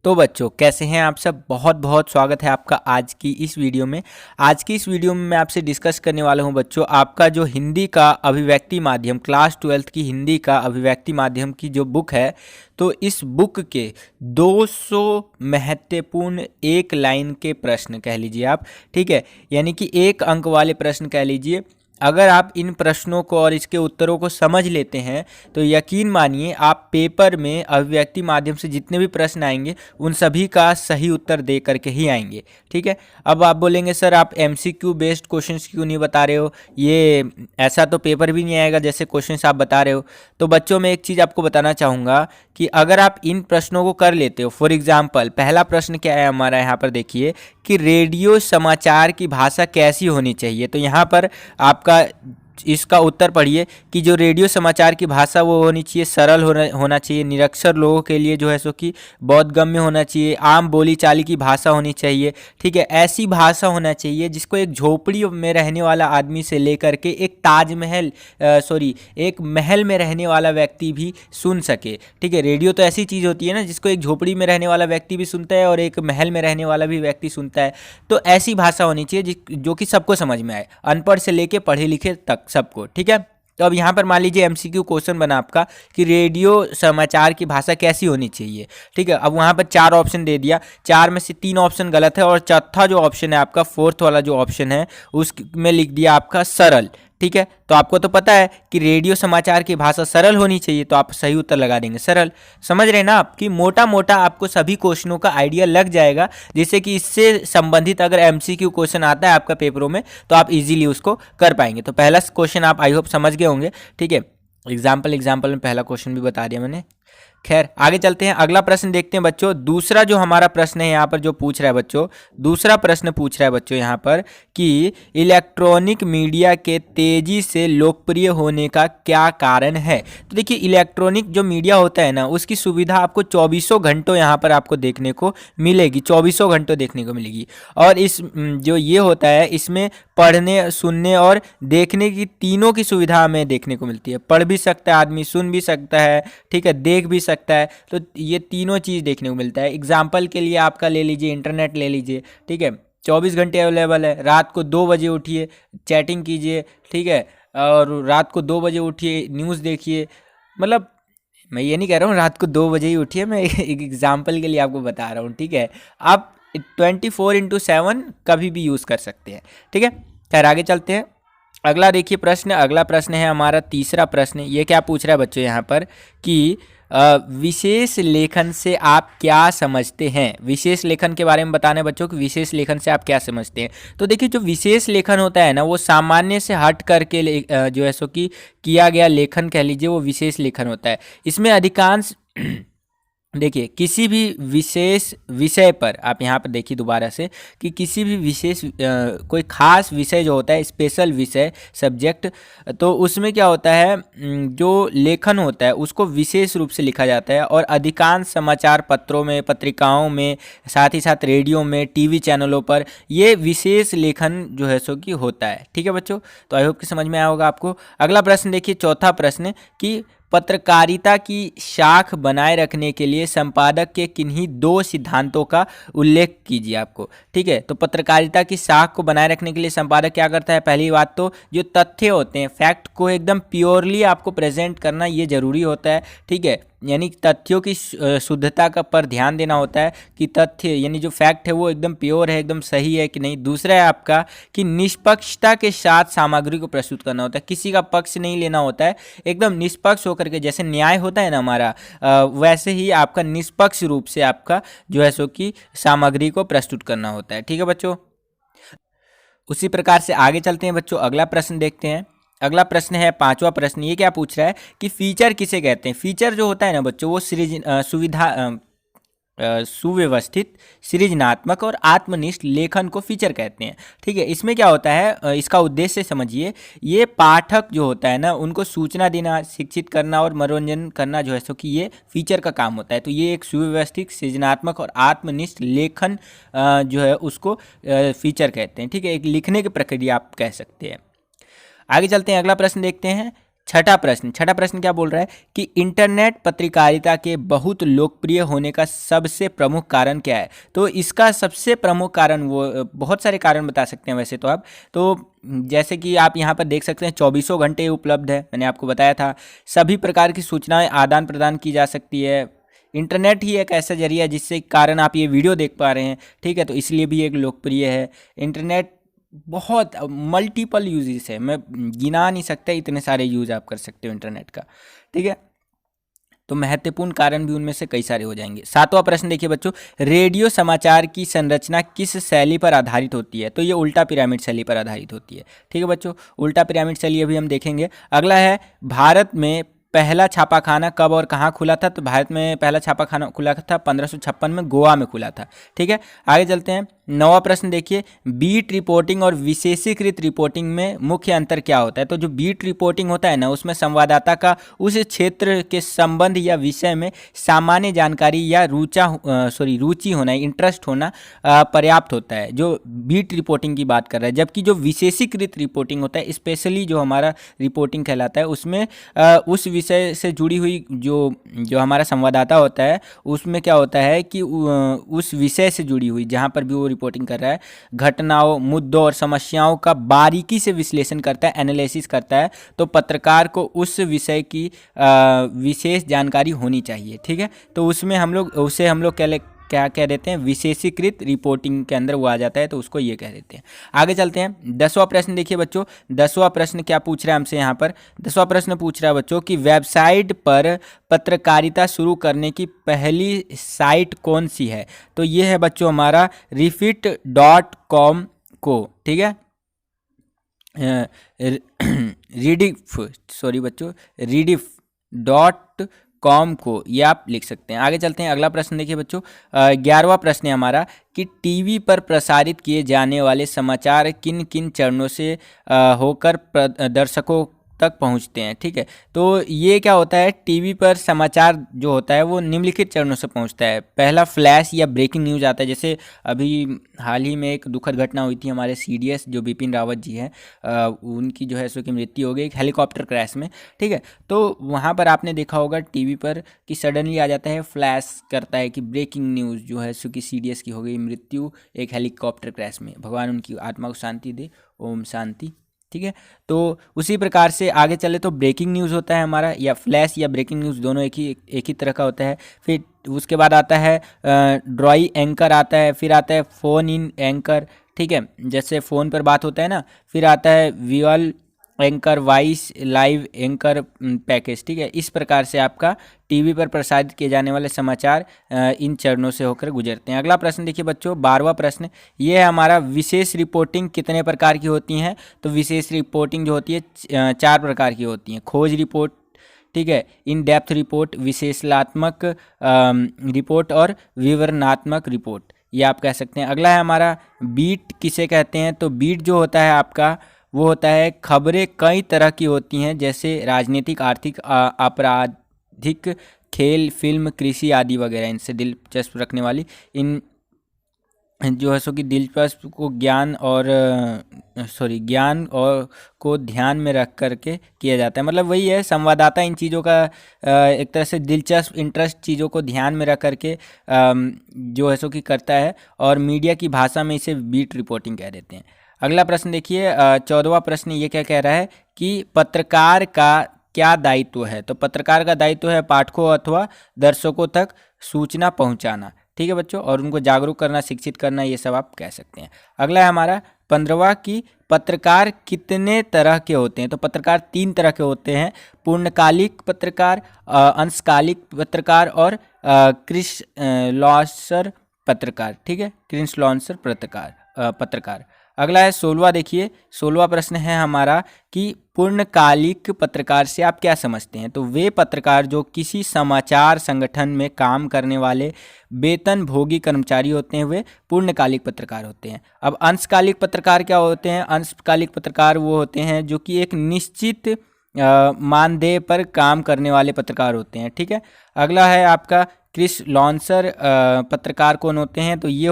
तो बच्चों कैसे हैं आप सब। बहुत बहुत स्वागत है आपका आज की इस वीडियो में। आज की इस वीडियो में मैं आपसे डिस्कस करने वाला हूं बच्चों, आपका जो हिंदी का अभिव्यक्ति माध्यम क्लास 12th की हिंदी का अभिव्यक्ति माध्यम की जो बुक है, तो इस बुक के 200 महत्वपूर्ण एक लाइन के प्रश्न कह लीजिए आप, ठीक है, यानी कि एक अंक वाले प्रश्न कह लीजिए। अगर आप इन प्रश्नों को और इसके उत्तरों को समझ लेते हैं तो यकीन मानिए आप पेपर में अभिव्यक्ति माध्यम से जितने भी प्रश्न आएंगे उन सभी का सही उत्तर दे करके ही आएंगे, ठीक है। अब आप बोलेंगे सर आप एमसीक्यू बेस्ड क्वेश्चंस क्यों नहीं बता रहे हो, ये ऐसा तो पेपर भी नहीं आएगा जैसे क्वेश्चंस आप बता रहे हो। तो बच्चों मैं एक चीज़ आपको बताना चाहूँगा कि अगर आप इन प्रश्नों को कर लेते हो, फॉर एग्जाम्पल पहला प्रश्न क्या है हमारा, यहाँ पर देखिए कि रेडियो समाचार की भाषा कैसी होनी चाहिए। तो यहाँ पर आपका इसका उत्तर पढ़िए कि जो रेडियो समाचार की भाषा वो होनी चाहिए सरल होना चाहिए, निरक्षर लोगों के लिए जो है सो कि बोधगम्य होना चाहिए, आम बोली चाली की भाषा होनी चाहिए, ठीक है। ऐसी भाषा होना चाहिए जिसको एक झोपड़ी में रहने वाला आदमी से लेकर के एक ताजमहल एक महल में रहने वाला व्यक्ति भी सुन सके, ठीक है। रेडियो तो ऐसी चीज़ होती है ना जिसको एक झोपड़ी में रहने वाला व्यक्ति भी सुनता है और एक महल में रहने वाला भी व्यक्ति सुनता है। तो ऐसी भाषा होनी चाहिए जो कि सबको समझ में आए, अनपढ़ से लेके पढ़े लिखे तक सबको, ठीक है। तो अब यहाँ पर मान लीजिए एमसीक्यू क्वेश्चन बना आपका कि रेडियो समाचार की भाषा कैसी होनी चाहिए, ठीक है। अब वहाँ पर 4 ऑप्शन दे दिया, 4 में से 3 ऑप्शन गलत है और चौथा जो ऑप्शन है आपका, फोर्थ वाला जो ऑप्शन है उसमें लिख दिया आपका सरल, ठीक है। तो आपको तो पता है कि रेडियो समाचार की भाषा सरल होनी चाहिए, तो आप सही उत्तर लगा देंगे सरल। समझ रहे हैं ना आप कि मोटा मोटा आपको सभी क्वेश्चनों का आइडिया लग जाएगा, जिससे कि इससे संबंधित अगर एमसीक्यू क्वेश्चन आता है आपका पेपरों में तो आप इजीली उसको कर पाएंगे। तो पहला क्वेश्चन आप आई होप समझ गए होंगे, ठीक है। एग्जाम्पल में पहला क्वेश्चन भी बता दिया मैंने। खैर आगे चलते हैं, अगला प्रश्न देखते हैं बच्चों। दूसरा जो हमारा प्रश्न है यहाँ पर जो पूछ रहा है बच्चों, दूसरा प्रश्न पूछ रहा है बच्चों यहाँ पर कि इलेक्ट्रॉनिक मीडिया के तेजी से लोकप्रिय होने का क्या कारण है। तो देखिए इलेक्ट्रॉनिक जो मीडिया होता है ना उसकी सुविधा आपको 24 घंटों यहाँ पर आपको देखने को मिलेगी, 24 घंटों देखने को मिलेगी। और इस जो ये होता है इसमें पढ़ने सुनने और देखने की तीनों की सुविधा हमें देखने को मिलती है। पढ़ भी सकता है आदमी, सुन भी सकता है, ठीक है, देख भी सकता है। तो ये तीनों चीज़ देखने को मिलता है। एग्जाम्पल के लिए आपका ले लीजिए इंटरनेट ले लीजिए, ठीक है, 24 घंटे अवेलेबल है। रात को 2 बजे उठिए, चैटिंग कीजिए, ठीक है, और रात को 2 बजे उठिए न्यूज़ देखिए। मतलब मैं ये नहीं कह रहा हूँ रात को 2 बजे ही उठिए, मैं एक एग्जाम्पल के लिए आपको बता रहा हूँ, ठीक है। आप 24/7 कभी भी यूज़ कर सकते हैं, ठीक है। खैर आगे चलते हैं, अगला देखिए प्रश्न। अगला प्रश्न है हमारा तीसरा प्रश्न। ये क्या पूछ रहा है बच्चों यहाँ पर कि विशेष लेखन से आप क्या समझते हैं। विशेष लेखन के बारे में बताना है बच्चों कि विशेष लेखन से आप क्या समझते हैं। तो देखिए जो विशेष लेखन होता है ना वो सामान्य से हट करके जो है सो कि किया गया लेखन कह लीजिए, वो विशेष लेखन होता है। इसमें अधिकांश देखिए किसी भी विशेष विषय पर, आप यहाँ पर देखिए दोबारा से कि किसी भी विशेष कोई खास विषय जो होता है, स्पेशल विषय सब्जेक्ट, तो उसमें क्या होता है जो लेखन होता है उसको विशेष रूप से लिखा जाता है। और अधिकांश समाचार पत्रों में, पत्रिकाओं में, साथ ही साथ रेडियो में, टीवी चैनलों पर ये विशेष लेखन जो है सो कि होता है, ठीक है बच्चों। तो आई होप कि समझ में आया होगा आपको। अगला प्रश्न देखिए, चौथा प्रश्न कि पत्रकारिता की शाख बनाए रखने के लिए संपादक के किन्हीं 2 सिद्धांतों का उल्लेख कीजिए आपको, ठीक है। तो पत्रकारिता की शाख को बनाए रखने के लिए संपादक क्या करता है, पहली बात तो जो तथ्य होते हैं, फैक्ट को एकदम प्योरली आपको प्रेजेंट करना ये जरूरी होता है, ठीक है। यानी तथ्यों की शुद्धता का पर ध्यान देना होता है कि तथ्य यानी जो फैक्ट है वो एकदम प्योर है, एकदम सही है कि नहीं। दूसरा है आपका कि निष्पक्षता के साथ सामग्री को प्रस्तुत करना होता है, किसी का पक्ष नहीं लेना होता है, एकदम निष्पक्ष होकर के, जैसे न्याय होता है ना हमारा, वैसे ही आपका निष्पक्ष रूप से आपका जो है सो कि सामग्री को प्रस्तुत करना होता है, ठीक है बच्चों। उसी प्रकार से आगे चलते हैं बच्चों, अगला प्रश्न देखते हैं। अगला प्रश्न है 5वां प्रश्न। ये क्या पूछ रहा है कि फीचर किसे कहते हैं। फीचर जो होता है ना बच्चों वो सुव्यवस्थित, सृजनात्मक और आत्मनिष्ठ लेखन को फीचर कहते हैं, ठीक है। इसमें क्या होता है, इसका उद्देश्य समझिए, ये पाठक जो होता है ना उनको सूचना देना, शिक्षित करना और मनोरंजन करना जो है सो कि ये फीचर का काम होता है। तो ये एक सुव्यवस्थित, सृजनात्मक और आत्मनिष्ठ लेखन जो है उसको फीचर कहते हैं, ठीक है। एक लिखने की प्रक्रिया आप कह सकते हैं। आगे चलते हैं, अगला प्रश्न देखते हैं छठा प्रश्न क्या बोल रहा है कि इंटरनेट पत्रकारिता के बहुत लोकप्रिय होने का सबसे प्रमुख कारण क्या है। तो इसका सबसे प्रमुख कारण, वो बहुत सारे कारण बता सकते हैं वैसे तो आप, तो जैसे कि आप यहाँ पर देख सकते हैं 24 घंटे उपलब्ध है, मैंने आपको बताया था। सभी प्रकार की सूचनाएं आदान प्रदान की जा सकती है। इंटरनेट ही एक ऐसा जरिया है जिससे कारण आप ये वीडियो देख पा रहे हैं, ठीक है, तो इसलिए भी एक लोकप्रिय है। इंटरनेट बहुत मल्टीपल यूजेस है, मैं गिना नहीं सकता, इतने सारे यूज आप कर सकते हो इंटरनेट का, ठीक है। तो महत्वपूर्ण कारण भी उनमें से कई सारे हो जाएंगे। सातवां प्रश्न देखिए बच्चों, रेडियो समाचार की संरचना किस शैली पर आधारित होती है। तो ये उल्टा पिरामिड शैली पर आधारित होती है, ठीक है बच्चों, उल्टा पिरामिड शैली अभी हम देखेंगे। अगला है, भारत में पहला छापाखाना कब और कहाँ खुला था। तो भारत में पहला छापाखाना खुला था 1556 में गोवा में खुला था, ठीक है। आगे चलते हैं, नौवां प्रश्न देखिए, बीट रिपोर्टिंग और विशेषीकृत रिपोर्टिंग में मुख्य अंतर क्या होता है। तो जो बीट रिपोर्टिंग होता है ना, उसमें संवाददाता का उस क्षेत्र के संबंध या विषय में सामान्य जानकारी या रुचि होना, इंटरेस्ट होना पर्याप्त होता है, जो बीट रिपोर्टिंग की बात कर रहा है। जबकि जो विशेषीकृत रिपोर्टिंग होता है, स्पेशली जो हमारा रिपोर्टिंग कहलाता है, उसमें उस विषय से जुड़ी हुई जो हमारा संवाददाता होता है, उसमें क्या होता है कि उस विषय से जुड़ी हुई, जहाँ पर भी वो रिपोर्टिंग कर रहा है, घटनाओं, मुद्दों और समस्याओं का बारीकी से विश्लेषण करता है, एनालिसिस करता है। तो पत्रकार को उस विषय की विशेष जानकारी होनी चाहिए, ठीक है। तो उसमें हम लोग क्या कह देते हैं, विशेषीकृत रिपोर्टिंग के अंदर वो आ जाता है, तो उसको ये कह देते हैं। आगे चलते हैं, 10वां प्रश्न देखिए बच्चों, 10वां प्रश्न क्या पूछ रहा है हमसे यहाँ पर। 10वां प्रश्न पूछ रहा है बच्चों कि वेबसाइट पर पत्रकारिता शुरू करने की पहली साइट कौन सी है। तो ये है बच्चों हमारा refit.com को, ठीक है, rediff.com को, ये आप लिख सकते हैं। आगे चलते हैं, अगला प्रश्न देखिए बच्चों, 11वां प्रश्न है हमारा कि टीवी पर प्रसारित किए जाने वाले समाचार किन किन चरणों से होकर दर्शकों तक पहुंचते हैं, ठीक है। तो ये क्या होता है, टीवी पर समाचार जो होता है वो निम्नलिखित चरणों से पहुंचता है। पहला फ्लैश या ब्रेकिंग न्यूज़ आता है, जैसे अभी हाल ही में एक दुखद घटना हुई थी, हमारे सीडीएस जो बिपिन रावत जी हैं, उनकी जो है सो की मृत्यु हो गई एक हेलीकॉप्टर क्रैश में, ठीक है। तो वहाँ पर आपने देखा होगा टीवी पर कि सडनली आ जाता है, फ्लैश करता है कि ब्रेकिंग न्यूज़ जो है सो कि सीडीएस की हो गई मृत्यु एक हेलीकॉप्टर क्रैश में, भगवान उनकी आत्मा को शांति दे, ओम शांति, ठीक है। तो उसी प्रकार से आगे चले तो ब्रेकिंग न्यूज़ होता है हमारा, या फ्लैश या ब्रेकिंग न्यूज़ दोनों एक ही तरह का होता है। फिर उसके बाद आता है ड्रॉई एंकर आता है, फिर आता है फ़ोन इन एंकर, ठीक है, जैसे फ़ोन पर बात होता है ना। फिर आता है visual anchor, voice live anchor package, ठीक है। इस प्रकार से आपका टीवी पर प्रसारित किए जाने वाले समाचार इन चरणों से होकर गुजरते हैं। अगला प्रश्न देखिए बच्चों, 12वां प्रश्न, ये है हमारा विशेष रिपोर्टिंग कितने प्रकार की होती हैं। तो विशेष रिपोर्टिंग जो होती है 4 प्रकार की होती हैं। खोज रिपोर्ट, ठीक है, इन डेप्थ रिपोर्ट, विश्लेषणात्मक रिपोर्ट और विवरणात्मक रिपोर्ट, ये आप कह सकते हैं। अगला है हमारा बीट किसे कहते हैं। तो बीट जो होता है आपका वो होता है, खबरें कई तरह की होती हैं, जैसे राजनीतिक, आर्थिक, आपराधिक, खेल, फिल्म, कृषि आदि वगैरह, इनसे दिलचस्प रखने वाली, इन जो है सो कि दिलचस्प को ज्ञान और को ध्यान में रख करके किया जाता है। मतलब वही है, संवाददाता इन चीज़ों का एक तरह से दिलचस्प, इंटरेस्ट चीज़ों को ध्यान में रख करके जो है सो कि करता है, और मीडिया की भाषा में इसे बीट रिपोर्टिंग कह देते हैं। अगला प्रश्न देखिए, 14वां प्रश्न, ये क्या कह रहा है कि पत्रकार का क्या दायित्व है। तो पत्रकार का दायित्व है पाठकों अथवा दर्शकों तक सूचना पहुंचाना, ठीक है बच्चों, और उनको जागरूक करना, शिक्षित करना, ये सब आप कह सकते हैं। अगला है हमारा 15वां की पत्रकार कितने तरह के होते हैं। तो पत्रकार 3 तरह के होते हैं, पूर्णकालिक पत्रकार, अंशकालिक पत्रकार और क्रिसलॉन्सर पत्रकार, ठीक है, क्रिसलॉन्सर पत्रकार। अगला है 16वां देखिए, 16वां प्रश्न है हमारा कि पूर्णकालिक पत्रकार से आप क्या समझते हैं। तो वे पत्रकार जो किसी समाचार संगठन में काम करने वाले वेतनभोगी कर्मचारी होते हैं, वे पूर्णकालिक पत्रकार होते हैं। अब अंशकालिक पत्रकार क्या होते हैं। अंशकालिक पत्रकार वो होते हैं जो कि एक निश्चित मानदेय पर काम करने वाले पत्रकार होते हैं, ठीक है। अगला है आपका क्रिसलॉन्सर पत्रकार कौन होते हैं। तो ये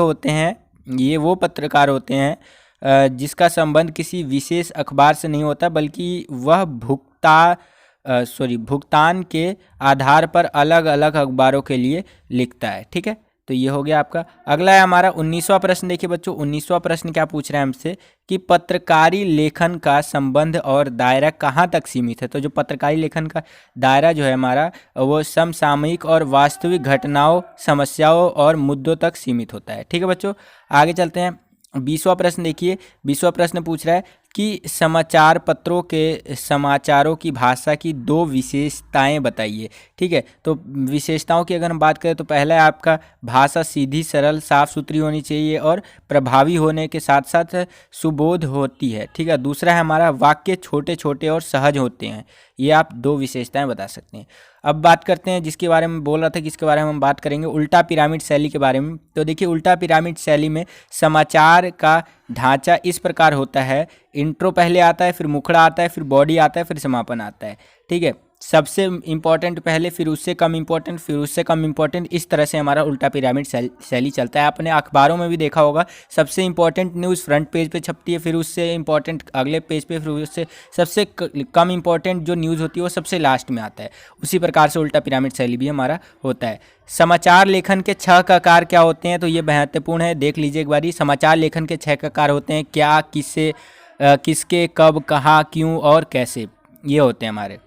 वो पत्रकार होते हैं जिसका संबंध किसी विशेष अखबार से नहीं होता, बल्कि वह भुगता भुगतान के आधार पर अलग अलग अखबारों के लिए लिखता है। ठीक है, तो ये हो गया आपका। अगला है हमारा 19वां प्रश्न। देखिए बच्चों, 19वां प्रश्न क्या पूछ रहा है हमसे कि पत्रकारी लेखन का संबंध और दायरा कहाँ तक सीमित है। तो जो पत्रकारी लेखन का दायरा जो है हमारा, वो समसामयिक और वास्तविक घटनाओं, समस्याओं और मुद्दों तक सीमित होता है। ठीक है बच्चों, आगे चलते हैं। 20वां प्रश्न देखिए, 20वां प्रश्न पूछ रहा है कि समाचार पत्रों के समाचारों की भाषा की दो विशेषताएं बताइए। ठीक है, तो विशेषताओं की अगर हम बात करें तो पहला है आपका भाषा सीधी, सरल, साफ सुथरी होनी चाहिए और प्रभावी होने के साथ साथ सुबोध होती है। ठीक है, दूसरा है हमारा वाक्य छोटे छोटे और सहज होते हैं। ये आप दो विशेषताएं बता सकते हैं। अब बात करते हैं जिसके बारे में बोल रहा था, किसके बारे में हम बात करेंगे, उल्टा पिरामिड शैली के बारे में। तो देखिए, उल्टा पिरामिड शैली में समाचार का ढांचा इस प्रकार होता है, इंट्रो पहले आता है, फिर मुखड़ा आता है, फिर बॉडी आता है, फिर समापन आता है। ठीक है, सबसे इम्पोर्टेंट पहले, फिर उससे कम इम्पोर्टेंट, फिर उससे कम इम्पोर्टेंट, इस तरह से हमारा उल्टा पिरामिड शैली चलता है। आपने अखबारों में भी देखा होगा, सबसे इम्पोर्टेंट न्यूज़ फ्रंट पेज पे छपती है, फिर उससे इम्पोर्टेंट अगले पेज पे, फिर उससे सबसे कम इम्पोर्टेंट जो न्यूज़ होती है वो सबसे लास्ट में आता है। उसी प्रकार से उल्टा पिरामिड शैली भी हमारा होता है। समाचार लेखन के 6 ककार क्या होते हैं, तो ये महत्वपूर्ण है, देख लीजिए एक बारी। समाचार लेखन के 6 ककार होते हैं, क्या, किससे, किसके, कब, कहाँ, क्यों और कैसे, ये होते हैं हमारे।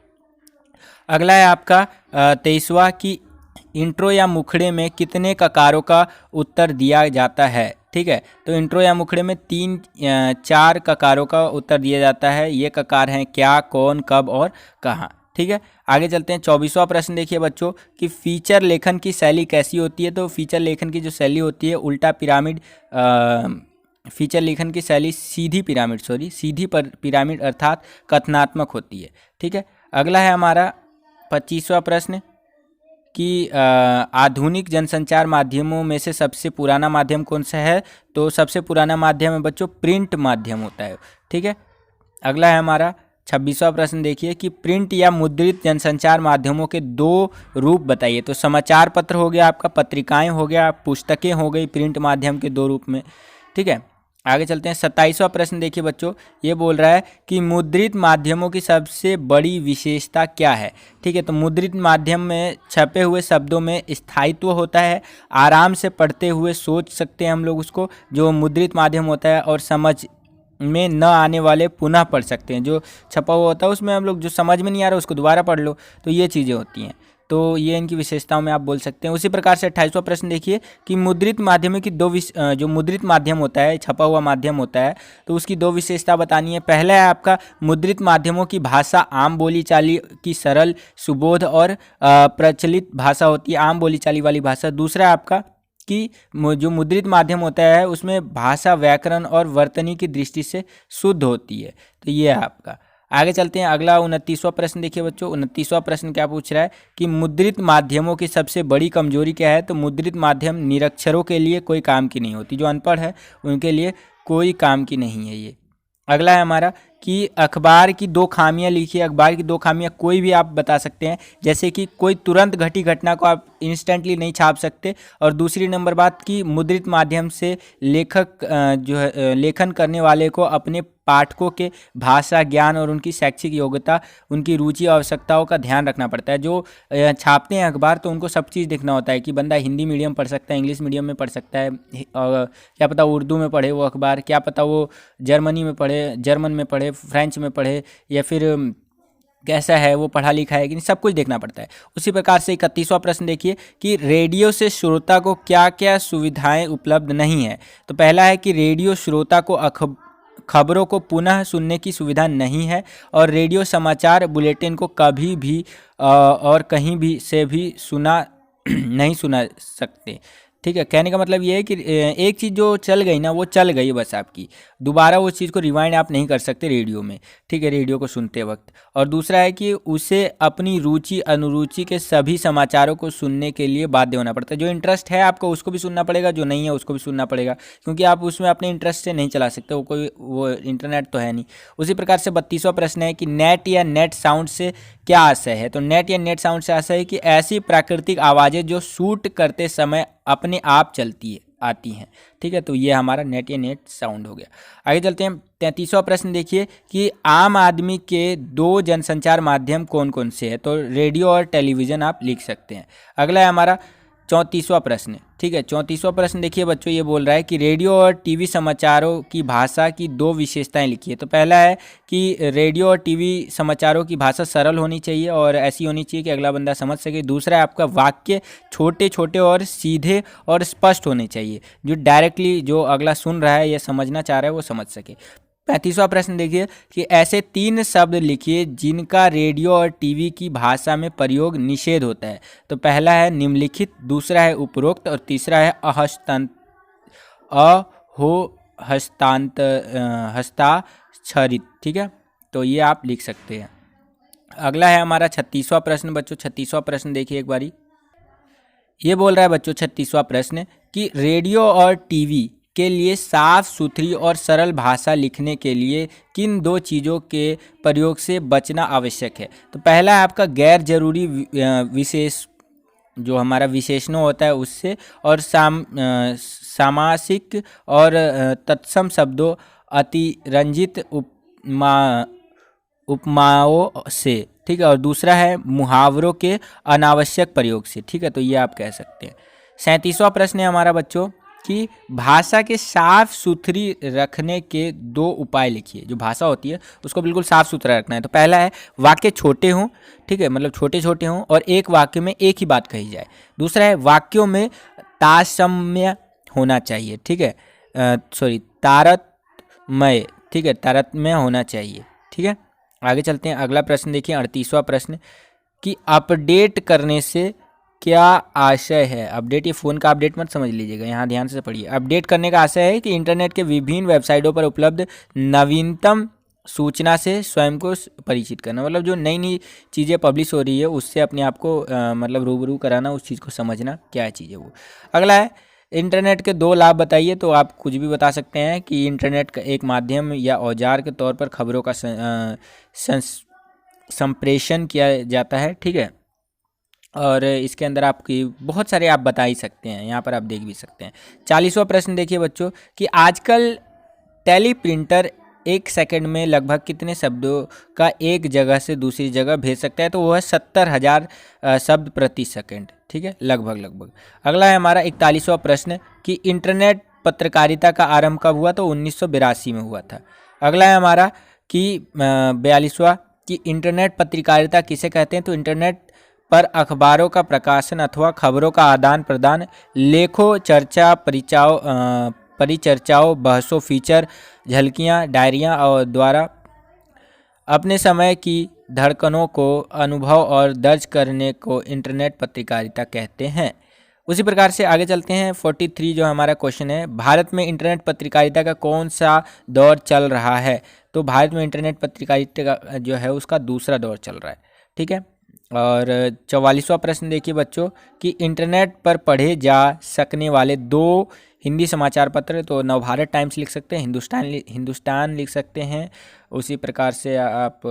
अगला है आपका 23वां कि इंट्रो या मुखड़े में कितने ककारों का उत्तर दिया जाता है। ठीक है, तो इंट्रो या मुखड़े में 4 ककारों का उत्तर दिया जाता है। ये ककार हैं क्या, कौन, कब और कहाँ। ठीक है, आगे चलते हैं। 24वां प्रश्न देखिए बच्चों कि फीचर लेखन की शैली कैसी होती है। तो फीचर लेखन की जो शैली होती है उल्टा पिरामिड, फीचर लेखन की शैली सीधी पिरामिड अर्थात कथनात्मक होती है। ठीक है, अगला है हमारा 25वां प्रश्न कि आधुनिक जनसंचार माध्यमों में से सबसे पुराना माध्यम कौन सा है। तो सबसे पुराना माध्यम है बच्चों प्रिंट माध्यम होता है। ठीक है, अगला है हमारा 26वां प्रश्न देखिए कि प्रिंट या मुद्रित जनसंचार माध्यमों के 2 रूप बताइए। तो समाचार पत्र हो गया आपका, पत्रिकाएं हो गया, पुस्तकें हो गई, प्रिंट माध्यम के 2 रूप में। ठीक है, आगे चलते हैं। 27वां प्रश्न देखिए बच्चों, ये बोल रहा है कि मुद्रित माध्यमों की सबसे बड़ी विशेषता क्या है। ठीक है, तो मुद्रित माध्यम में छपे हुए शब्दों में स्थायित्व होता है, आराम से पढ़ते हुए सोच सकते हैं हम लोग उसको, जो मुद्रित माध्यम होता है, और समझ में न आने वाले पुनः पढ़ सकते हैं। जो छपा हुआ होता है उसमें हम लोग जो समझ में नहीं आ रहा उसको दोबारा पढ़ लो, तो ये चीज़ें होती हैं। तो ये इनकी विशेषताओं में आप बोल सकते हैं। उसी प्रकार से 28वां प्रश्न देखिए कि मुद्रित माध्यमों की जो मुद्रित माध्यम होता है, छपा हुआ माध्यम होता है, तो उसकी 2 विशेषता बतानी है। पहला है आपका मुद्रित माध्यमों की भाषा आम बोली चाली की सरल, सुबोध और प्रचलित भाषा होती है, आम बोली चाली वाली भाषा। दूसरा है आपका कि जो मुद्रित माध्यम होता है उसमें भाषा, व्याकरण और वर्तनी की दृष्टि से शुद्ध होती है। तो ये है आपका। आगे चलते हैं। अगला 29वां प्रश्न देखिए बच्चों, 29वां प्रश्न क्या पूछ रहा है कि मुद्रित माध्यमों की सबसे बड़ी कमजोरी क्या है। तो मुद्रित माध्यम निरक्षरों के लिए कोई काम की नहीं होती, जो अनपढ़ है उनके लिए कोई काम की नहीं है ये। अगला है हमारा कि अखबार की 2 खामियां लिखिए। अखबार की 2 खामियां कोई भी आप बता सकते हैं, जैसे कि कोई तुरंत घटी घटना को आप इंस्टेंटली नहीं छाप सकते, और दूसरी नंबर बात कि मुद्रित माध्यम से लेखक जो है लेखन करने वाले को अपने पाठकों के भाषा ज्ञान और उनकी शैक्षिक योग्यता, उनकी रुचि आवश्यकताओं का ध्यान रखना पड़ता है। जो छापते हैं अखबार तो उनको सब चीज़ देखना होता है कि बंदा हिंदी मीडियम पढ़ सकता है, इंग्लिश मीडियम में पढ़ सकता है, क्या पता उर्दू में पढ़े वो अखबार, क्या पता वो जर्मनी में पढ़े, जर्मन में पढ़े, फ्रेंच में पढ़े, या फिर कैसा है वो पढ़ा लिखा है कि नहीं, सब कुछ देखना पड़ता है। उसी प्रकार से 31वां प्रश्न देखिए कि रेडियो से श्रोता को क्या क्या सुविधाएं उपलब्ध नहीं है। तो पहला है कि रेडियो श्रोता को खबरों को पुनः सुनने की सुविधा नहीं है, और रेडियो समाचार बुलेटिन को कभी भी और कहीं भी से भी नहीं सुना सकते। ठीक है, कहने का मतलब ये है कि एक चीज़ जो चल गई ना वो चल गई बस, आपकी दोबारा वो चीज़ को रिवाइंड आप नहीं कर सकते रेडियो में। ठीक है, रेडियो को सुनते वक्त। और दूसरा है कि उसे अपनी रुचि अनुरुचि के सभी समाचारों को सुनने के लिए बाध्य होना पड़ता है। जो इंटरेस्ट है आपको उसको भी सुनना पड़ेगा, जो नहीं है उसको भी सुनना पड़ेगा, क्योंकि आप उसमें अपने इंटरेस्ट से नहीं चला सकते, वो इंटरनेट तो है नहीं। उसी प्रकार से 32वां प्रश्न है कि नेट या नेट साउंड से क्या आशय है। तो नेट या नेट साउंड से आशय है कि ऐसी प्राकृतिक आवाज़ें जो शूट करते समय अपने आप आती हैं। ठीक है, तो ये हमारा नेट या नेट साउंड हो गया। आगे चलते हैं। 33वां प्रश्न देखिए कि आम आदमी के दो जनसंचार माध्यम कौन कौन से हैं, तो रेडियो और टेलीविज़न आप लिख सकते हैं। अगला है हमारा 34वां प्रश्न, ठीक है। 34वां प्रश्न देखिए बच्चों, ये बोल रहा है कि रेडियो और टीवी समाचारों की भाषा की दो विशेषताएं लिखिए। तो पहला है कि रेडियो और टीवी समाचारों की भाषा सरल होनी चाहिए और ऐसी होनी चाहिए कि अगला बंदा समझ सके। दूसरा है आपका वाक्य छोटे छोटे और सीधे और स्पष्ट होने चाहिए, जो डायरेक्टली जो अगला सुन रहा है या समझना चाह रहा है वो समझ सके। 35वां प्रश्न देखिए कि ऐसे 3 शब्द लिखिए जिनका रेडियो और टीवी की भाषा में प्रयोग निषेध होता है। तो पहला है निम्नलिखित, दूसरा है उपरोक्त और तीसरा है हस्ताक्षरित, ठीक है। तो ये आप लिख सकते हैं। अगला है हमारा 36वां प्रश्न बच्चों। 36वां प्रश्न देखिए एक बारी, ये बोल रहा है बच्चों 36वां प्रश्न कि रेडियो और टीवी के लिए साफ सुथरी और सरल भाषा लिखने के लिए किन दो चीज़ों के प्रयोग से बचना आवश्यक है। तो पहला है आपका गैर जरूरी विशेष, जो हमारा विशेषण होता है उससे, और सामासिक और तत्सम शब्दों, अतिरंजित उपमाओं से, ठीक है। और दूसरा है मुहावरों के अनावश्यक प्रयोग से, ठीक है। तो ये आप कह सकते हैं। 37वां प्रश्न है हमारा बच्चों कि भाषा के साफ सुथरी रखने के दो उपाय लिखिए। जो भाषा होती है उसको बिल्कुल साफ सुथरा रखना है। तो पहला है वाक्य छोटे हों, ठीक है, मतलब छोटे छोटे हों और एक वाक्य में एक ही बात कही जाए। दूसरा है वाक्यों में तारतम्य होना चाहिए, ठीक है, तारतम्य, ठीक है, तारतम्य होना चाहिए, ठीक है। आगे चलते हैं। अगला प्रश्न देखिए 38वां प्रश्न कि अपडेट करने से क्या आशय है। अपडेट, ये फ़ोन का अपडेट मत समझ लीजिएगा, यहाँ ध्यान से पढ़िए। अपडेट करने का आशय है कि इंटरनेट के विभिन्न वेबसाइटों पर उपलब्ध नवीनतम सूचना से स्वयं को परिचित करना, मतलब जो नई नई चीज़ें पब्लिश हो रही है उससे अपने आप को मतलब रूबरू कराना, उस चीज़ को समझना क्या चीज़ है वो। अगला है इंटरनेट के दो लाभ बताइए। तो आप कुछ भी बता सकते हैं कि इंटरनेट का एक माध्यम या औजार के तौर पर खबरों का संप्रेषण किया जाता है, ठीक है। और इसके अंदर आपकी बहुत सारे आप बता ही सकते हैं, यहाँ पर आप देख भी सकते हैं। 40वां प्रश्न देखिए बच्चों कि आजकल टेलीप्रिंटर 1 सेकंड में लगभग कितने शब्दों का एक जगह से दूसरी जगह भेज सकता है। तो वो है 70,000 शब्द प्रति सेकंड, ठीक है, लगभग। अगला है हमारा 41वां प्रश्न कि इंटरनेट पत्रकारिता का आरंभ कब हुआ। तो 1982 में हुआ था। अगला है हमारा कि 42वां कि इंटरनेट पत्रकारिता किसे कहते हैं। तो इंटरनेट पर अखबारों का प्रकाशन अथवा खबरों का आदान प्रदान, लेखों, चर्चा, परिचर्चाओं, बहसों, फीचर, झलकियां, डायरियां और द्वारा अपने समय की धड़कनों को अनुभव और दर्ज करने को इंटरनेट पत्रकारिता कहते हैं। उसी प्रकार से आगे चलते हैं। 43 जो हमारा क्वेश्चन है, भारत में इंटरनेट पत्रकारिता का कौन सा दौर चल रहा है। तो भारत में इंटरनेट पत्रकारिता का जो है उसका दूसरा दौर चल रहा है, ठीक है। और 44वां प्रश्न देखिए बच्चों कि इंटरनेट पर पढ़े जा सकने वाले 2 हिंदी समाचार पत्र। तो नवभारत टाइम्स लिख सकते हैं, हिंदुस्तान लिख सकते हैं। उसी प्रकार से आप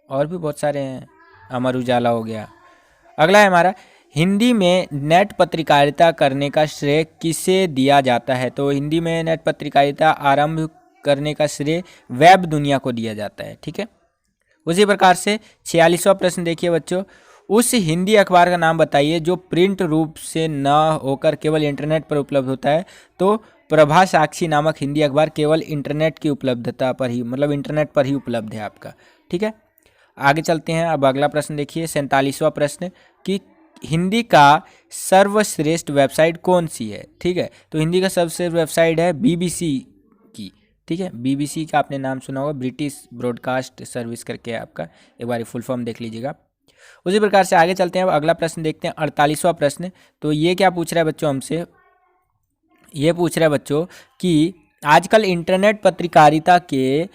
और भी बहुत सारे हैं, अमर उजाला हो गया। अगला है हमारा हिंदी में नेट पत्रकारिता करने का श्रेय किसे दिया जाता है। तो हिंदी में नेट पत्रकारिता आरंभ करने का श्रेय वेब दुनिया को दिया जाता है, ठीक है। उसी प्रकार से 46वां प्रश्न देखिए बच्चों, उस हिंदी अखबार का नाम बताइए जो प्रिंट रूप से न होकर केवल इंटरनेट पर उपलब्ध होता है। तो प्रभा साक्षी नामक हिंदी अखबार केवल इंटरनेट की उपलब्धता पर ही, मतलब इंटरनेट पर ही उपलब्ध है आपका, ठीक है। आगे चलते हैं। अब अगला प्रश्न देखिए 47वां प्रश्न कि हिंदी का सर्वश्रेष्ठ वेबसाइट कौन सी है, ठीक है। तो हिंदी का सर्वश्रेष्ठ वेबसाइट है BBC की, ठीक है। BBC का आपने नाम सुना होगा, ब्रिटिश ब्रॉडकास्ट सर्विस करके आपका, एक बार फुल फॉर्म देख लीजिएगा। उसी प्रकार से आगे चलते हैं। अब अगला प्रश्न देखते हैं 48वां प्रश्न। तो ये क्या पूछ रहा है बच्चों हमसे, ये पूछ रहा है बच्चों कि आजकल इंटरनेट पत्रकारिता के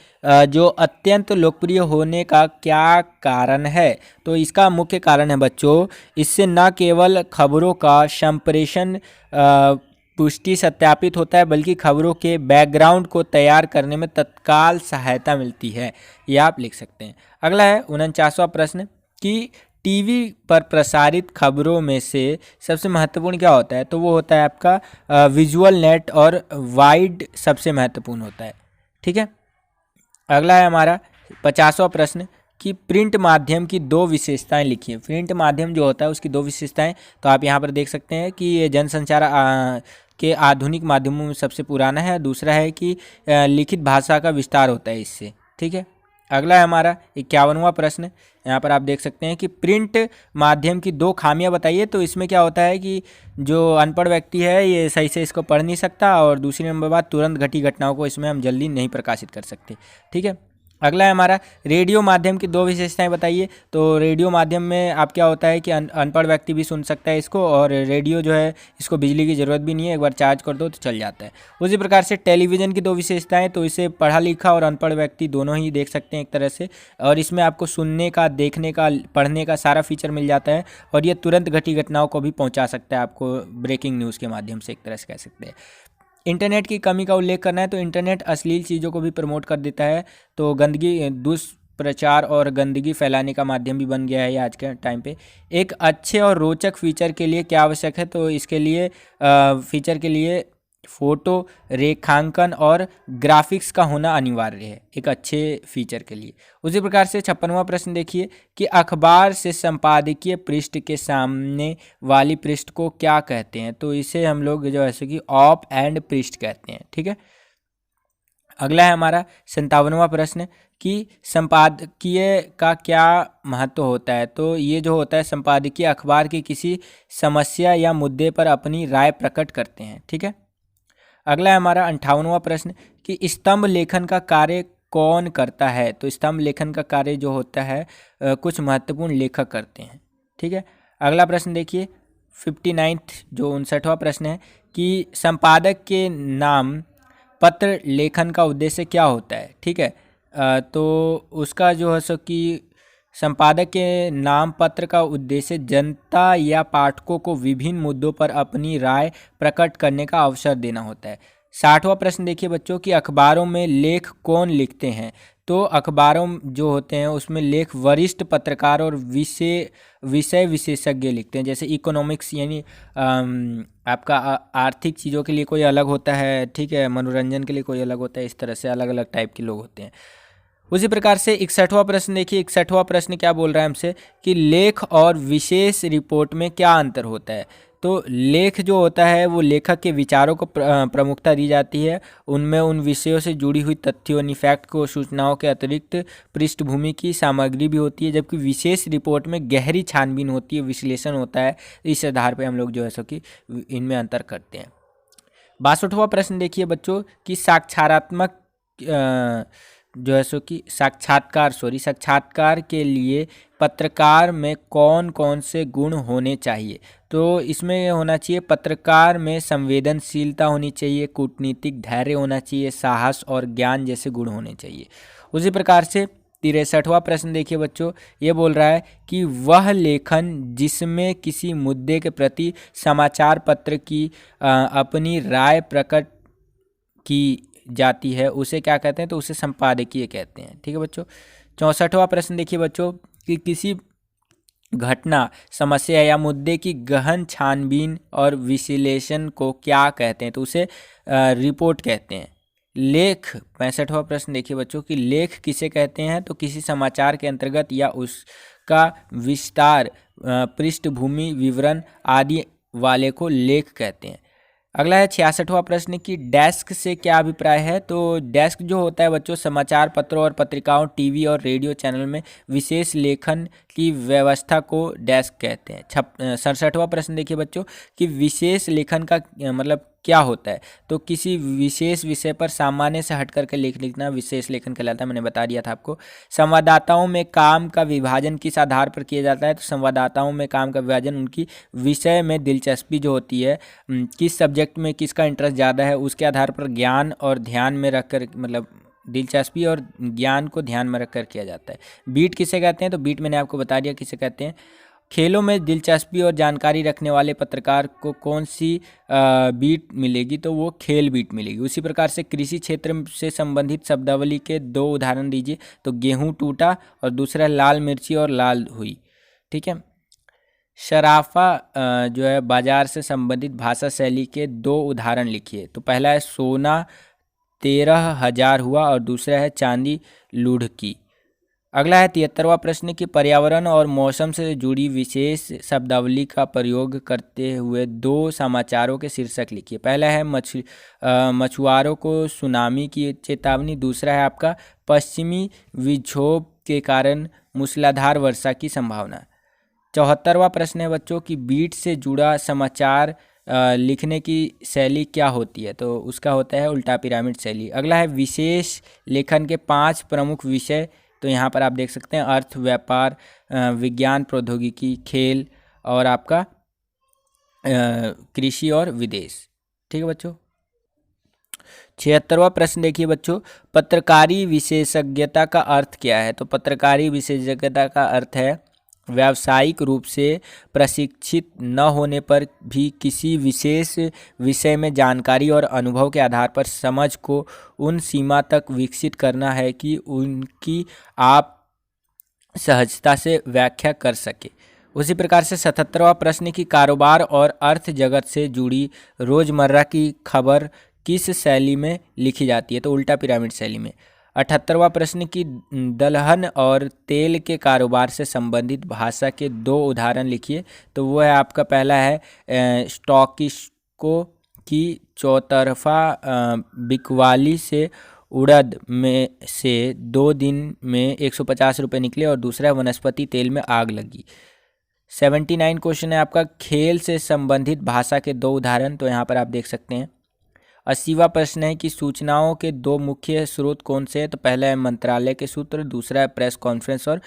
जो अत्यंत लोकप्रिय होने का क्या कारण है। तो इसका मुख्य कारण है बच्चों, इससे न केवल खबरों का संप्रेषण पुष्टि सत्यापित होता है, बल्कि खबरों के बैकग्राउंड को तैयार करने में तत्काल सहायता मिलती है। ये आप लिख सकते हैं। अगला है 49वां प्रश्न कि टीवी पर प्रसारित खबरों में से सबसे महत्वपूर्ण क्या होता है। तो वो होता है आपका विजुअल नेट और वाइड सबसे महत्वपूर्ण होता है, ठीक है। अगला है हमारा 50वां प्रश्न कि प्रिंट माध्यम की दो विशेषताएं लिखिए। प्रिंट माध्यम जो होता है उसकी दो विशेषताएं, तो आप यहाँ पर देख सकते हैं कि ये जनसंचार के आधुनिक माध्यमों में सबसे पुराना है। दूसरा है कि लिखित भाषा का विस्तार होता है इससे। ठीक है। अगला है हमारा 51वां प्रश्न। यहाँ पर आप देख सकते हैं कि प्रिंट माध्यम की दो खामियां बताइए। तो इसमें क्या होता है कि जो अनपढ़ व्यक्ति है ये सही से इसको पढ़ नहीं सकता, और दूसरी नंबर बात, तुरंत घटी घटनाओं को इसमें हम जल्दी नहीं प्रकाशित कर सकते। ठीक है। अगला है हमारा रेडियो माध्यम की दो विशेषताएं बताइए। तो रेडियो माध्यम में आप क्या होता है कि अनपढ़ व्यक्ति भी सुन सकता है इसको, और रेडियो जो है इसको बिजली की ज़रूरत भी नहीं है, एक बार चार्ज कर दो तो चल जाता है। उसी प्रकार से टेलीविज़न की दो विशेषताएं, तो इसे पढ़ा लिखा और अनपढ़ व्यक्ति दोनों ही देख सकते हैं एक तरह से, और इसमें आपको सुनने का, देखने का, पढ़ने का सारा फीचर मिल जाता है, और ये तुरंत घटी घटनाओं को भी पहुँचा सकता है आपको ब्रेकिंग न्यूज़ के माध्यम से, एक तरह से कह सकते हैं। इंटरनेट की कमी का उल्लेख करना है, तो इंटरनेट अश्लील चीज़ों को भी प्रमोट कर देता है, तो गंदगी, दुष्प्रचार और गंदगी फैलाने का माध्यम भी बन गया है ये आज के टाइम पे। एक अच्छे और रोचक फीचर के लिए क्या आवश्यक है, तो इसके लिए फीचर के लिए फोटो, रेखांकन और ग्राफिक्स का होना अनिवार्य है एक अच्छे फीचर के लिए। उसी प्रकार से 56वां प्रश्न देखिए कि अखबार से संपादकीय पृष्ठ के सामने वाली पृष्ठ को क्या कहते हैं। तो इसे हम लोग जो ऐसे कि ऑप एंड पृष्ठ कहते हैं। ठीक है। अगला है हमारा 57वां प्रश्न कि संपादकीय का क्या महत्व होता है। तो ये जो होता है, संपादकीय अखबार की किसी समस्या या मुद्दे पर अपनी राय प्रकट करते हैं। ठीक है। अगला है हमारा 58वां प्रश्न कि स्तंभ लेखन का कार्य कौन करता है। तो स्तंभ लेखन का कार्य जो होता है कुछ महत्वपूर्ण लेखक करते हैं। ठीक है। अगला प्रश्न देखिए 59th जो 59वां प्रश्न है कि संपादक के नाम पत्र लेखन का उद्देश्य क्या होता है। ठीक है। तो उसका जो है सो कि संपादक के नाम पत्र का उद्देश्य जनता या पाठकों को विभिन्न मुद्दों पर अपनी राय प्रकट करने का अवसर देना होता है। 60वां प्रश्न देखिए बच्चों कि अखबारों में लेख कौन लिखते हैं। तो अखबारों जो होते हैं उसमें लेख वरिष्ठ पत्रकार और विषय विशेषज्ञ लिखते हैं। जैसे इकोनॉमिक्स यानी आपका आर्थिक चीज़ों के लिए कोई अलग होता है, ठीक है, मनोरंजन के लिए कोई अलग होता है, इस तरह से अलग अलग टाइप के लोग होते हैं। उसी प्रकार से 61वां प्रश्न देखिए। 61वां प्रश्न क्या बोल रहा है हमसे कि लेख और विशेष रिपोर्ट में क्या अंतर होता है। तो लेख जो होता है वो लेखक के विचारों को प्रमुखता दी जाती है, उनमें उन विषयों से जुड़ी हुई तथ्यों यानी फैक्ट को, सूचनाओं के अतिरिक्त पृष्ठभूमि की सामग्री भी होती है, जबकि विशेष रिपोर्ट में गहरी छानबीन होती है, विश्लेषण होता है। इस आधार पर हम लोग जो है सो कि इनमें अंतर करते हैं। 62वां प्रश्न देखिए बच्चों कि साक्षात्मक जो है सो कि साक्षात्कार के लिए पत्रकार में कौन कौन से गुण होने चाहिए। तो इसमें होना चाहिए, पत्रकार में संवेदनशीलता होनी चाहिए, कूटनीतिक धैर्य होना चाहिए, साहस और ज्ञान जैसे गुण होने चाहिए। उसी प्रकार से 63वां प्रश्न देखिए बच्चों, ये बोल रहा है कि वह लेखन जिसमें किसी मुद्दे के प्रति समाचार पत्र की अपनी राय प्रकट की जाती है उसे क्या कहते हैं। तो उसे संपादकीय कहते हैं। ठीक है बच्चों। 64वां प्रश्न देखिए बच्चों कि किसी घटना, समस्या या मुद्दे की गहन छानबीन और विश्लेषण को क्या कहते हैं। तो उसे रिपोर्ट कहते हैं। लेख 65वां प्रश्न देखिए बच्चों कि लेख किसे कहते हैं। तो किसी समाचार के अंतर्गत या उसका विस्तार, पृष्ठभूमि, विवरण आदि वाले को लेख कहते हैं। अगला है 66वां प्रश्न कि डेस्क से क्या अभिप्राय है। तो डेस्क जो होता है बच्चों, समाचार पत्रों और पत्रिकाओं, टीवी और रेडियो चैनल में विशेष लेखन की व्यवस्था को डेस्क कहते हैं। 67वां प्रश्न देखिए बच्चों कि विशेष लेखन का मतलब क्या होता है। तो किसी विशेष विषय पर सामान्य से हट करके लेख लिखना विशेष लेखन कहलाता है, मैंने बता दिया था आपको। संवाददाताओं में काम का विभाजन किस आधार पर किया जाता है। तो संवाददाताओं में काम का विभाजन उनकी विषय में दिलचस्पी जो होती है, किस सब्जेक्ट में किसका इंटरेस्ट ज़्यादा है, उसके आधार पर ज्ञान और ध्यान में रखकर, मतलब दिलचस्पी और ज्ञान को ध्यान में रखकर किया जाता है। बीट किसे कहते हैं। तो बीट मैंने आपको बता दिया किसे कहते हैं। खेलों में दिलचस्पी और जानकारी रखने वाले पत्रकार को कौन सी बीट मिलेगी। तो वो खेल बीट मिलेगी। उसी प्रकार से कृषि क्षेत्र से संबंधित शब्दावली के दो उदाहरण दीजिए। तो गेहूं टूटा और दूसरा लाल मिर्ची और लाल हुई। ठीक है। शराफा जो है बाजार से संबंधित भाषा शैली के दो उदाहरण लिखिए। तो पहला है सोना 13,000 हुआ और दूसरा है चांदी लुढ़की। अगला है 73वां प्रश्न कि पर्यावरण और मौसम से जुड़ी विशेष शब्दावली का प्रयोग करते हुए दो समाचारों के शीर्षक लिखिए। पहला है मछुआरों को सुनामी की चेतावनी, दूसरा है आपका पश्चिमी विक्षोभ के कारण मूसलाधार वर्षा की संभावना। 74वां प्रश्न है बच्चों की बीट से जुड़ा समाचार लिखने की शैली क्या होती है, तो उसका होता है उल्टा पिरामिड शैली। अगला है विशेष लेखन के 5 प्रमुख विषय, तो यहाँ पर आप देख सकते हैं अर्थ, व्यापार, विज्ञान, प्रौद्योगिकी, खेल और आपका कृषि और विदेश। ठीक है बच्चों। 76वां प्रश्न देखिए बच्चों, पत्रकारी विशेषज्ञता का अर्थ क्या है, तो पत्रकारी विशेषज्ञता का अर्थ है व्यावसायिक रूप से प्रशिक्षित न होने पर भी किसी विशेष विषय में जानकारी और अनुभव के आधार पर समझ को उन सीमा तक विकसित करना है कि उनकी आप सहजता से व्याख्या कर सके। उसी प्रकार से 77वां प्रश्न की कारोबार और अर्थ जगत से जुड़ी रोजमर्रा की खबर किस शैली में लिखी जाती है, तो उल्टा पिरामिड शैली में। 78वां प्रश्न की दलहन और तेल के कारोबार से संबंधित भाषा के 2 उदाहरण लिखिए, तो वो है आपका पहला है स्टॉकिस्को की चौतरफा बिकवाली से उड़द में से 2 दिन में 150 रुपये निकले और दूसरा वनस्पति तेल में आग लगी। 79 क्वेश्चन है आपका खेल से संबंधित भाषा के 2 उदाहरण, तो यहाँ पर आप देख सकते हैं। 80वां प्रश्न है कि सूचनाओं के 2 मुख्य स्रोत कौन से हैं, तो पहला है मंत्रालय के सूत्र, दूसरा है प्रेस कॉन्फ्रेंस और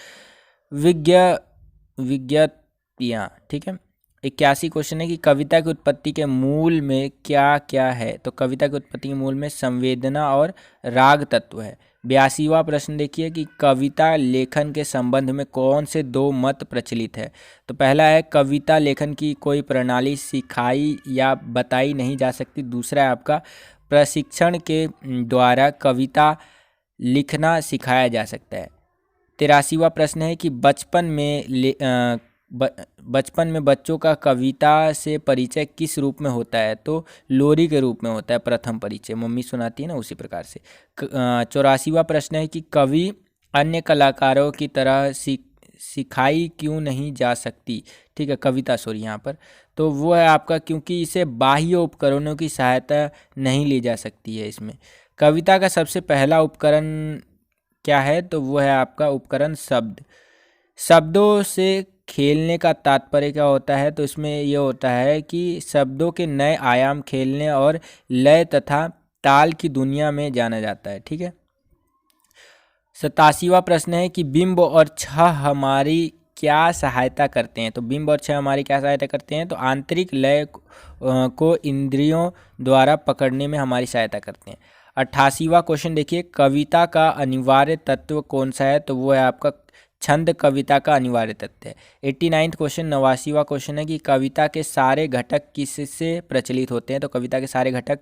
विज्ञप्तियाँ। ठीक है। 81 क्वेश्चन है कि कविता की उत्पत्ति के मूल में क्या क्या है, तो कविता की उत्पत्ति के मूल में संवेदना और राग तत्व है। 82वां प्रश्न देखिए कि कविता लेखन के संबंध में कौन से 2 मत प्रचलित है, तो पहला है कविता लेखन की कोई प्रणाली सिखाई या बताई नहीं जा सकती, दूसरा है आपका प्रशिक्षण के द्वारा कविता लिखना सिखाया जा सकता है। 83वां प्रश्न है कि बचपन में बच्चों का कविता से परिचय किस रूप में होता है, तो लोरी के रूप में होता है, प्रथम परिचय मम्मी सुनाती है ना, उसी प्रकार से। 84वां प्रश्न है कि कवि अन्य कलाकारों की तरह सिखाई क्यों नहीं जा सकती, ठीक है, कविता सॉरी यहाँ पर, तो वो है आपका क्योंकि इसे बाह्य उपकरणों की सहायता नहीं ली जा सकती है। इसमें कविता का सबसे पहला उपकरण क्या है, तो वो है आपका उपकरण शब्द। शब्दों से खेलने का तात्पर्य क्या होता है, तो इसमें ये होता है कि शब्दों के नए आयाम खेलने और लय तथा ताल की दुनिया में जाना जाता है। ठीक है। 87वां प्रश्न है कि बिंब और छह हमारी क्या सहायता करते हैं, तो बिंब और छह हमारी क्या सहायता करते हैं, तो आंतरिक लय को इंद्रियों द्वारा पकड़ने में हमारी सहायता करते हैं। 88वां क्वेश्चन देखिए, कविता का अनिवार्य तत्व कौन सा है, तो वो है आपका छंद कविता का अनिवार्य तत्व है। 89वां क्वेश्चन 89वां क्वेश्चन है कि कविता के सारे घटक किससे प्रचलित होते हैं, तो कविता के सारे घटक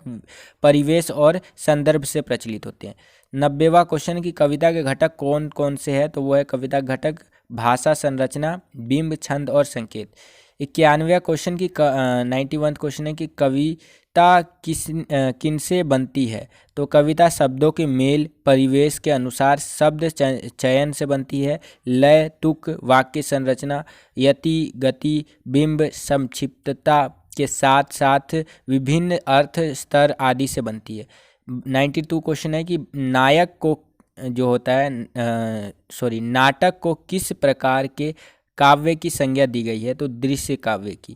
परिवेश और संदर्भ से प्रचलित होते हैं। 90वां क्वेश्चन की कविता के घटक कौन कौन से हैं, तो वो है कविता घटक भाषा, संरचना, बिंब, छंद और संकेत। 91वां क्वेश्चन की 91वां क्वेश्चन है कि कविता किनसे बनती है, तो कविता शब्दों के मेल परिवेश के अनुसार शब्द चयन से बनती है, लय, तुक, वाक्य संरचना, यति, गति, बिंब, संक्षिप्तता के साथ साथ विभिन्न अर्थ स्तर आदि से बनती है। 92 क्वेश्चन है कि नायक को जो होता है नाटक को किस प्रकार के काव्य की संज्ञा दी गई है, तो दृश्य काव्य की।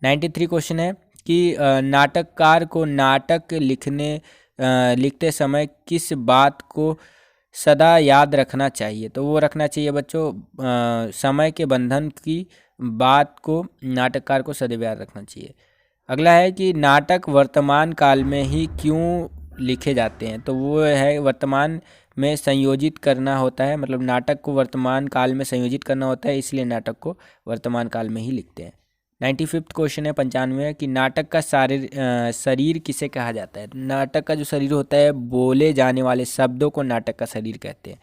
93 क्वेश्चन है कि नाटककार को नाटक लिखते समय किस बात को सदा याद रखना चाहिए, तो वो रखना चाहिए बच्चों समय के बंधन की बात को नाटककार को सदैव याद रखना चाहिए। अगला है कि नाटक वर्तमान काल में ही क्यों लिखे जाते हैं, तो वो है वर्तमान में संयोजित करना होता है, मतलब नाटक को वर्तमान काल में संयोजित करना होता है, इसलिए नाटक को वर्तमान काल में ही लिखते हैं। 95वां क्वेश्चन है 95 कि नाटक का शरीर किसे कहा जाता है, नाटक का जो शरीर होता है बोले जाने वाले शब्दों को नाटक का शरीर कहते हैं।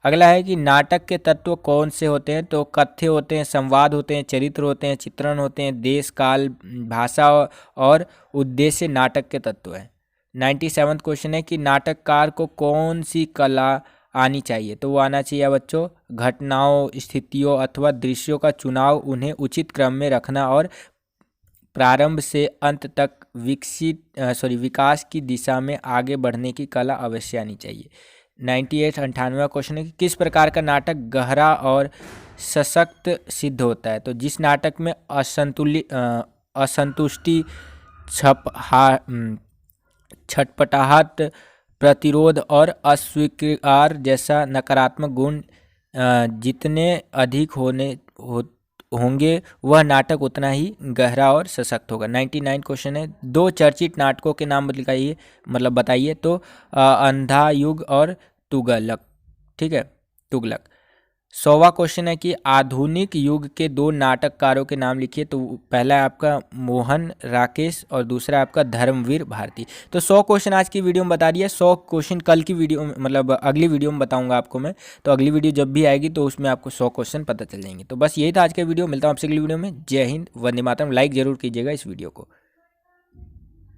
अगला है कि नाटक के तत्व कौन से होते हैं, तो कथ्य होते हैं, संवाद होते हैं, चरित्र होते हैं, चित्रण होते हैं, देश काल भाषा और उद्देश्य नाटक के तत्व हैं। 97वां क्वेश्चन है कि नाटककार को कौन सी कला आनी चाहिए, तो वो आना चाहिए बच्चों घटनाओं, स्थितियों अथवा दृश्यों का चुनाव, उन्हें उचित क्रम में रखना और प्रारंभ से अंत तक विकास की दिशा में आगे बढ़ने की कला अवश्य आनी चाहिए। 98वां क्वेश्चन है कि किस प्रकार का नाटक गहरा और सशक्त सिद्ध होता है, तो जिस नाटक में असंतुष्टि, छटपटाहट, प्रतिरोध और अस्वीकार जैसा नकारात्मक गुण जितने अधिक होंगे वह नाटक उतना ही गहरा और सशक्त होगा। 99 क्वेश्चन है दो चर्चित नाटकों के नाम बताइए, मतलब बताइए, तो अंधा युग और तुगलक। ठीक है, तुगलक। 100वां क्वेश्चन है कि आधुनिक युग के दो नाटककारों के नाम लिखिए, तो पहला है आपका मोहन राकेश और दूसरा है आपका धर्मवीर भारती। तो 100 क्वेश्चन आज की वीडियो में बता दिया, 100 क्वेश्चन कल की वीडियो में, मतलब अगली वीडियो में बताऊंगा आपको मैं। तो अगली वीडियो जब भी आएगी तो उसमें आपको 100 क्वेश्चन पता चल जाएंगे। तो बस यही था आज का वीडियो, मिलता हूँ आपसे अगली वीडियो में। जय हिंद, वंदे मातरम। लाइक जरूर कीजिएगा इस वीडियो को।